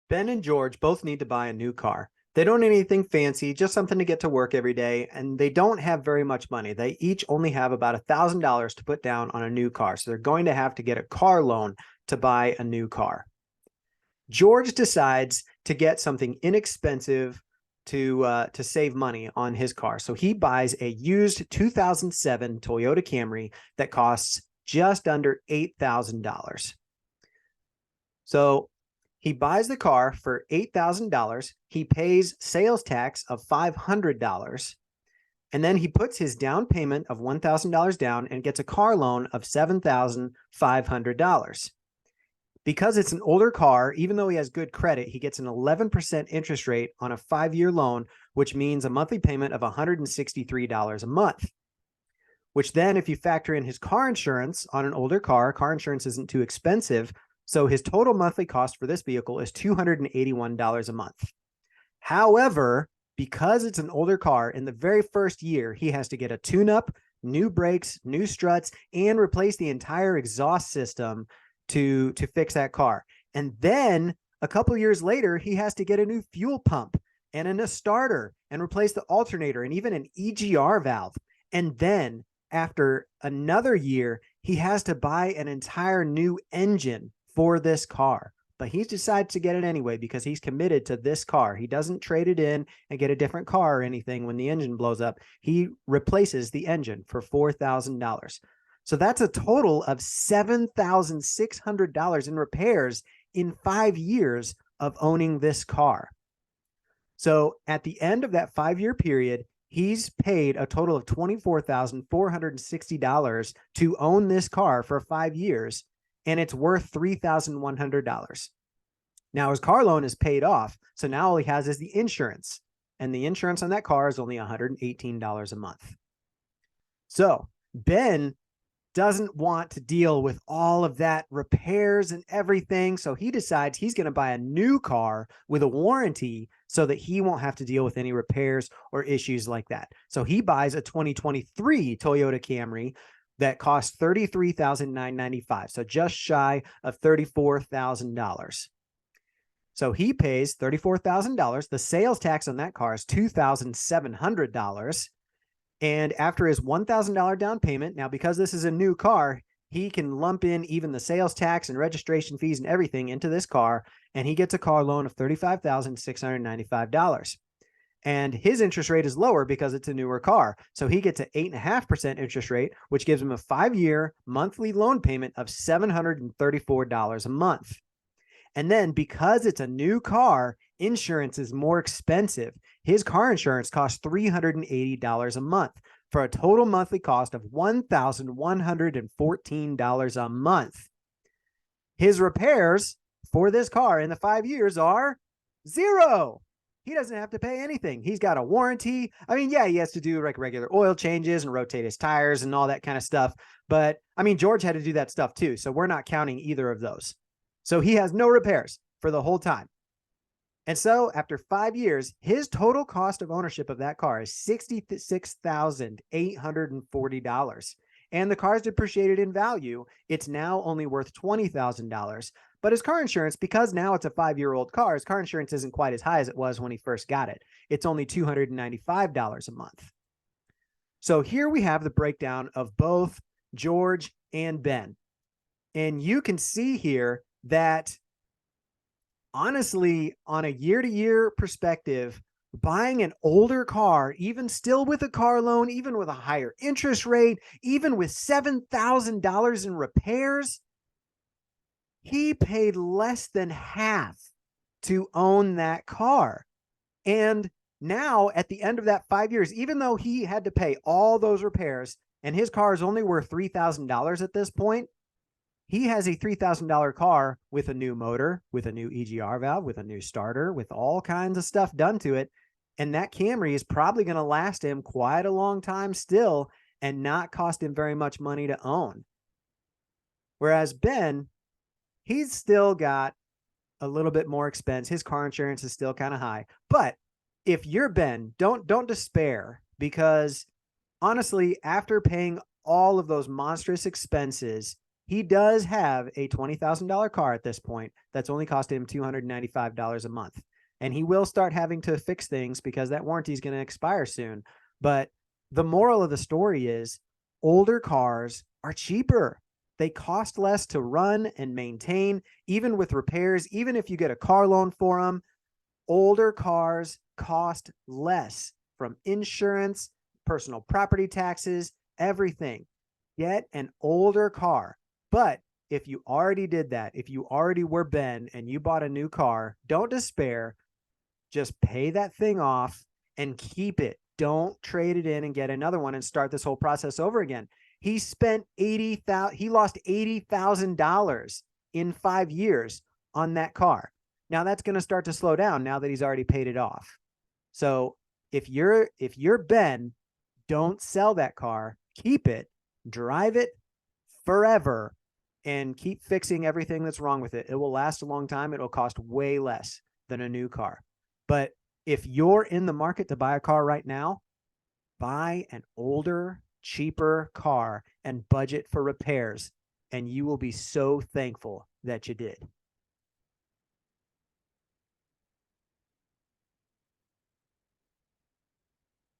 Ben and George both need to buy a new car. They don't need anything fancy, just something to get to work every day, and they don't have very much money. They each only have about $1,000 to put down on a new car, so they're going to have to get a car loan to buy a new car. George decides to get something inexpensive to save money on his car. So he buys a used 2007 Toyota Camry that costs just under $8,000. So he buys the car for $8,000. He pays sales tax of $500. And then he puts his down payment of $1,000 down and gets a car loan of $7,500. Because it's an older car, even though he has good credit, he gets an 11% interest rate on a 5-year loan, which means a monthly payment of $163 a month. Which then, if you factor in his car insurance on an older car insurance isn't too expensive. So his total monthly cost for this vehicle is $281 a month. However, because it's an older car, in the very first year, he has to get a tune-up, new brakes, new struts, and replace the entire exhaust system to fix that car. And then a couple years later, he has to get a new fuel pump and a starter and replace the alternator and even an EGR valve. And then after another year, he has to buy an entire new engine for this car. But he's decided to get it anyway because he's committed to this car. He doesn't trade it in and get a different car or anything when the engine blows up. He replaces the engine for $4,000. So that's a total of $7,600 in repairs in 5 years of owning this car. So at the end of that 5-year period, he's paid a total of $24,460 to own this car for 5 years, and it's worth $3,100. Now his car loan is paid off, so now all he has is the insurance, and the insurance on that car is only $118 a month. So Ben doesn't want to deal with all of that repairs and everything. So he decides he's going to buy a new car with a warranty so that he won't have to deal with any repairs or issues like that. So he buys a 2023 Toyota Camry that costs $33,995. So just shy of $34,000. So he pays $34,000. The sales tax on that car is $2,700. And after his $1,000 down payment, now because this is a new car, he can lump in even the sales tax and registration fees and everything into this car, and he gets a car loan of $35,695. And his interest rate is lower because it's a newer car. So he gets an 8.5% interest rate, which gives him a 5-year monthly loan payment of $734 a month. And then because it's a new car, insurance is more expensive. His car insurance costs $380 a month for a total monthly cost of $1,114 a month. His repairs for this car in the 5 years are zero. He doesn't have to pay anything. He's got a warranty. I mean, yeah, he has to do like regular oil changes and rotate his tires and all that kind of stuff. But I mean, George had to do that stuff too. So we're not counting either of those. So he has no repairs for the whole time. And so after 5 years, his total cost of ownership of that car is $66,840. And the car is depreciated in value. It's now only worth $20,000. But his car insurance, because now it's a 5-year-old car, his car insurance isn't quite as high as it was when he first got it. It's only $295 a month. So here we have the breakdown of both George and Ben. And you can see here that honestly, on a year-to-year perspective, buying an older car, even still with a car loan, even with a higher interest rate, even with $7,000 in repairs, he paid less than half to own that car. And now at the end of that 5 years, even though he had to pay all those repairs and his car is only worth $3,000 at this point, he has a $3,000 car with a new motor, with a new EGR valve, with a new starter, with all kinds of stuff done to it. And that Camry is probably going to last him quite a long time still and not cost him very much money to own. Whereas Ben, he's still got a little bit more expense. His car insurance is still kind of high. But if you're Ben, don't despair, because honestly, after paying all of those monstrous expenses, He does have a $20,000 car at this point that's only cost him $295 a month. And he will start having to fix things because that warranty is going to expire soon. But the moral of the story is older cars are cheaper. They cost less to run and maintain, even with repairs. Even if you get a car loan for them, older cars cost less from insurance, personal property taxes, everything. Get an older car. But if you already did that, if you already were Ben and you bought a new car, don't despair. Just pay that thing off and keep it. Don't trade it in and get another one and start this whole process over again. He spent he lost $80,000 in 5 years on that car. Now that's going to start to slow down now that he's already paid it off. So if you're Ben, don't sell that car. Keep it, drive it forever, and keep fixing everything that's wrong with it. It will last a long time. It'll cost way less than a new car. But if you're in the market to buy a car right now, buy an older, cheaper car and budget for repairs, and you will be so thankful that you did.